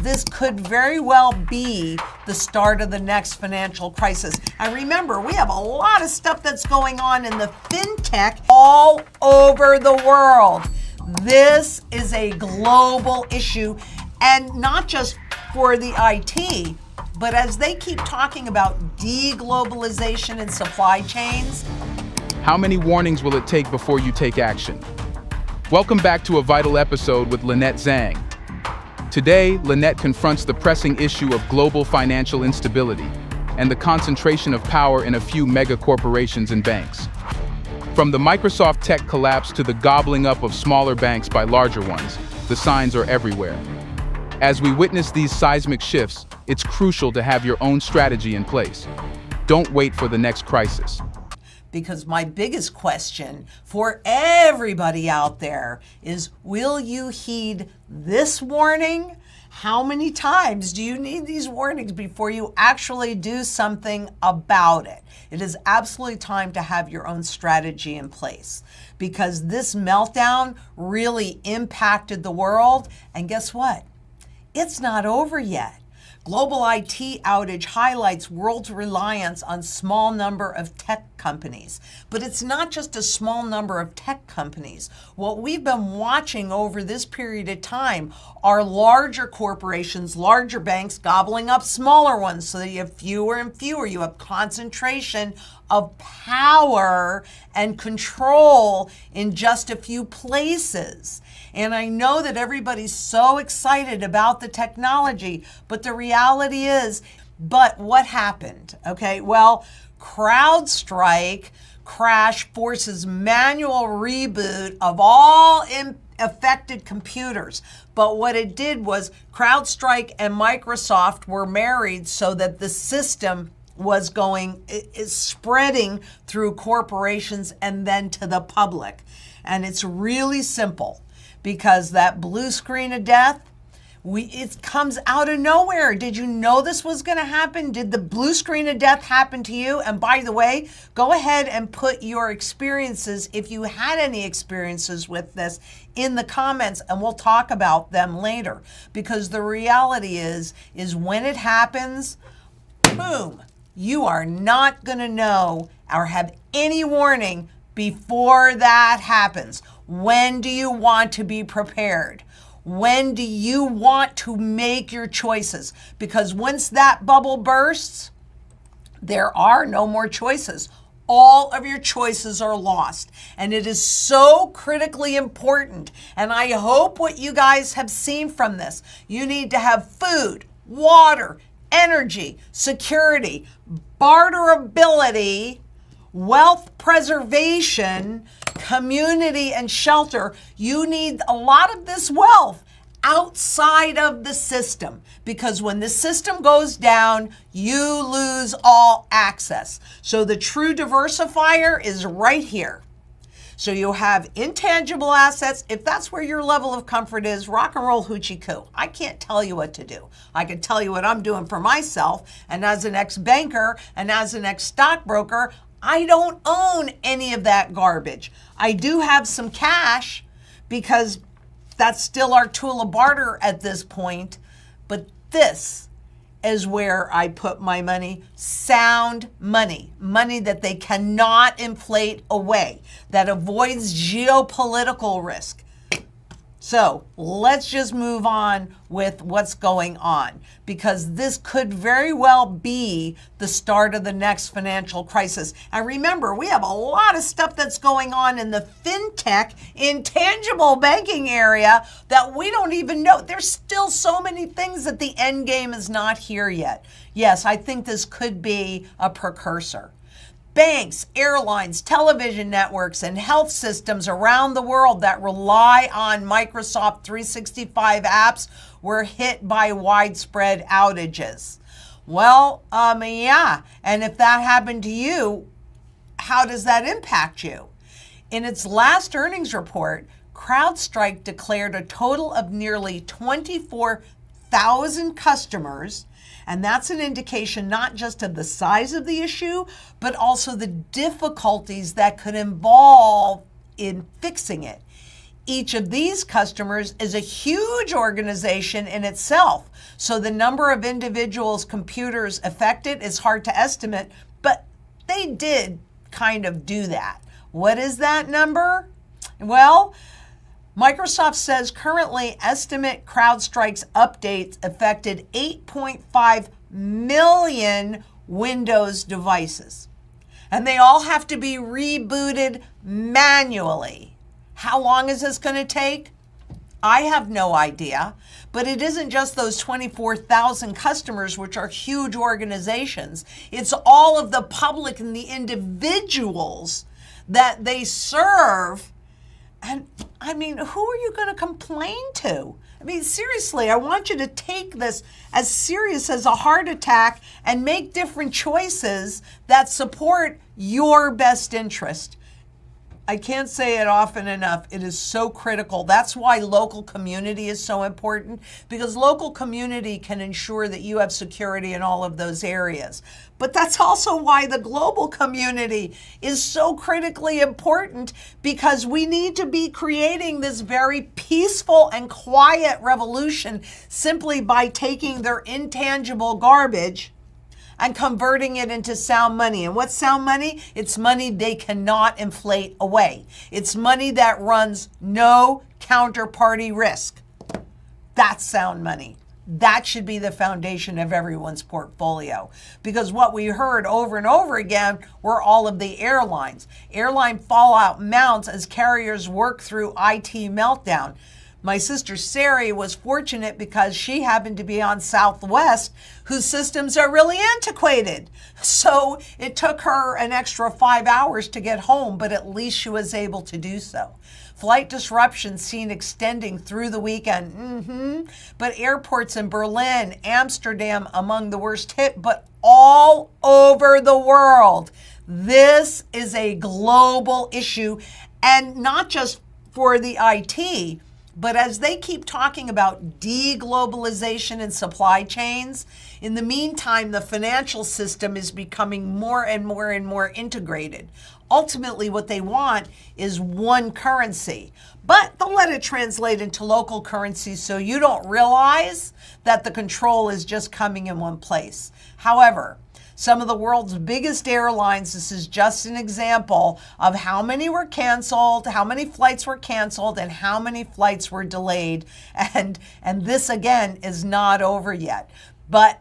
This could very well be the start of the next financial crisis. And remember, we have a lot of stuff that's going on in the fintech all over the world. This is a global issue, and not just for the IT, but as they keep talking about deglobalization and supply chains. How many warnings will it take before you take action? Welcome back to a vital episode with Lynette Zang. Today, Lynette confronts the pressing issue of global financial instability and the concentration of power in a few mega corporations and banks. From the Microsoft tech collapse to the gobbling up of smaller banks by larger ones, the signs are everywhere. As we witness these seismic shifts, it's crucial to have your own strategy in place. Don't wait for the next crisis. Because my biggest question for everybody out there is, will you heed this warning? How many times do you need these warnings before you actually do something about it? It is absolutely time to have your own strategy in place, because this meltdown really impacted the world. And guess what? It's not over yet. Global IT outage highlights world's reliance on small number of tech companies. But it's not just a small number of tech companies. What we've been watching over this period of time are larger corporations, larger banks gobbling up smaller ones, so that you have fewer and fewer. You have concentration of power and control in just a few places. And I know that everybody's so excited about the technology, but the reality is, but what happened? Okay, well, CrowdStrike crash forces manual reboot of all affected computers. But what it did was CrowdStrike and Microsoft were married so that the system was is spreading through corporations and then to the public. And it's really simple, because that blue screen of death, it comes out of nowhere. Did you know this was going to happen? Did the blue screen of death happen to you? And by the way, go ahead and put your experiences, if you had any experiences with this, in the comments, and we'll talk about them later. Because the reality is when it happens, boom, you are not going to know or have any warning before that happens. When do you want to be prepared? When do you want to make your choices? Because once that bubble bursts, there are no more choices. All of your choices are lost. And it is so critically important. And I hope what you guys have seen from this, you need to have food, water, energy, security, barterability, wealth preservation, community, and shelter. You need a lot of this wealth outside of the system, because when the system goes down, you lose all access. So the true diversifier is right here. So you have intangible assets. If that's where your level of comfort is, rock and roll hoochie coo. I can't tell you what to do. I can tell you what I'm doing for myself. And as an ex-banker and as an ex-stockbroker, I don't own any of that garbage. I do have some cash, because that's still our tool of barter at this point. But this is where I put my money. Sound money. Money that they cannot inflate away, that avoids geopolitical risk. So let's just move on with what's going on, because this could very well be the start of the next financial crisis. And remember, we have a lot of stuff that's going on in the fintech, intangible banking area that we don't even know. There's still so many things that the end game is not here yet. Yes, I think this could be a precursor. Banks, airlines, television networks, and health systems around the world that rely on Microsoft 365 apps were hit by widespread outages. Well, yeah. And if that happened to you, how does that impact you? In its last earnings report, CrowdStrike declared a total of nearly 24,000 customers. And that's an indication not just of the size of the issue, but also the difficulties that could involve in fixing it. each of these customers is a huge organization in itself. So the number of individuals' computers affected is hard to estimate, but they did kind of do that. What is that number? Well, Microsoft says currently estimate CrowdStrike's updates affected 8.5 million Windows devices. And they all have to be rebooted manually. How long is this going to take? I have no idea. But it isn't just those 24,000 customers, which are huge organizations. It's all of the public and the individuals that they serve. And I mean, who are you going to complain to? I mean, seriously, I want you to take this as serious as a heart attack and make different choices that support your best interest. I can't say it often enough. It is so critical. That's why local community is so important, because local community can ensure that you have security in all of those areas. But that's also why the global community is so critically important, because we need to be creating this very peaceful and quiet revolution simply by taking their intangible garbage and converting it into sound money. And what's sound money? It's money they cannot inflate away. It's money that runs no counterparty risk. That's sound money. That should be the foundation of everyone's portfolio. Because what we heard over and over again were all of the airlines. Airline fallout mounts as carriers work through IT meltdown. My sister Sari was fortunate because she happened to be on Southwest, whose systems are really antiquated. So it took her an extra 5 hours to get home, but at least she was able to do so. Flight disruptions seen extending through the weekend. But airports in Berlin, Amsterdam among the worst hit, but all over the world. This is a global issue, and not just for the IT, but as they keep talking about deglobalization and supply chains, in the meantime, the financial system is becoming more and more and more integrated. Ultimately, what they want is one currency, but they'll let it translate into local currency so you don't realize that the control is just coming in one place. However, some of the world's biggest airlines, this is just an example of how many were canceled, how many flights were canceled, and how many flights were delayed. And this, again, is not over yet. But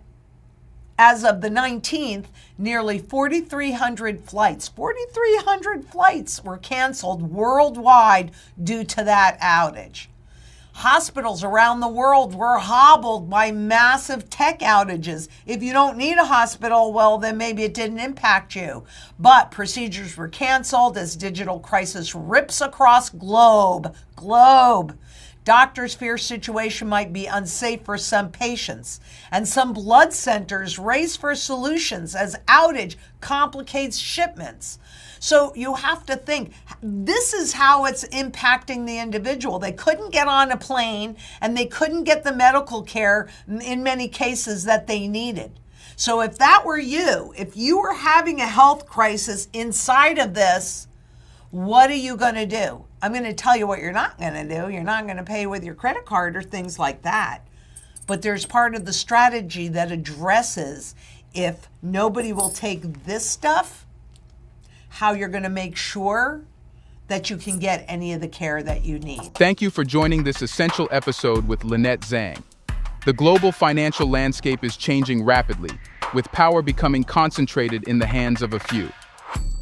as of the 19th, nearly 4,300 flights were canceled worldwide due to that outage. Hospitals around the world were hobbled by massive tech outages. If you don't need a hospital, well, then maybe it didn't impact you. But procedures were canceled as digital crisis rips across globe. Doctors fear situation might be unsafe for some patients, and some blood centers race for solutions as outage complicates shipments. So you have to think, this is how it's impacting the individual. They couldn't get on a plane, and they couldn't get the medical care in many cases that they needed. So if that were you, if you were having a health crisis inside of this, what are you going to do? I'm going to tell you what you're not going to do. You're not going to pay with your credit card or things like that. But there's part of the strategy that addresses, if nobody will take this stuff, how you're going to make sure that you can get any of the care that you need. Thank you for joining this essential episode with Lynette Zang. The global financial landscape is changing rapidly, with power becoming concentrated in the hands of a few.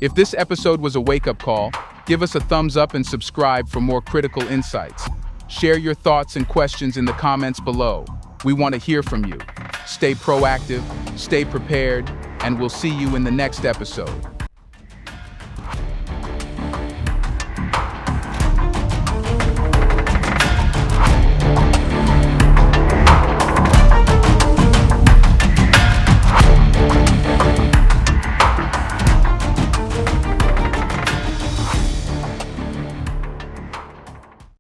If this episode was a wake-up call, give us a thumbs up and subscribe for more critical insights. Share your thoughts and questions in the comments below. We want to hear from you. Stay proactive, stay prepared, and we'll see you in the next episode.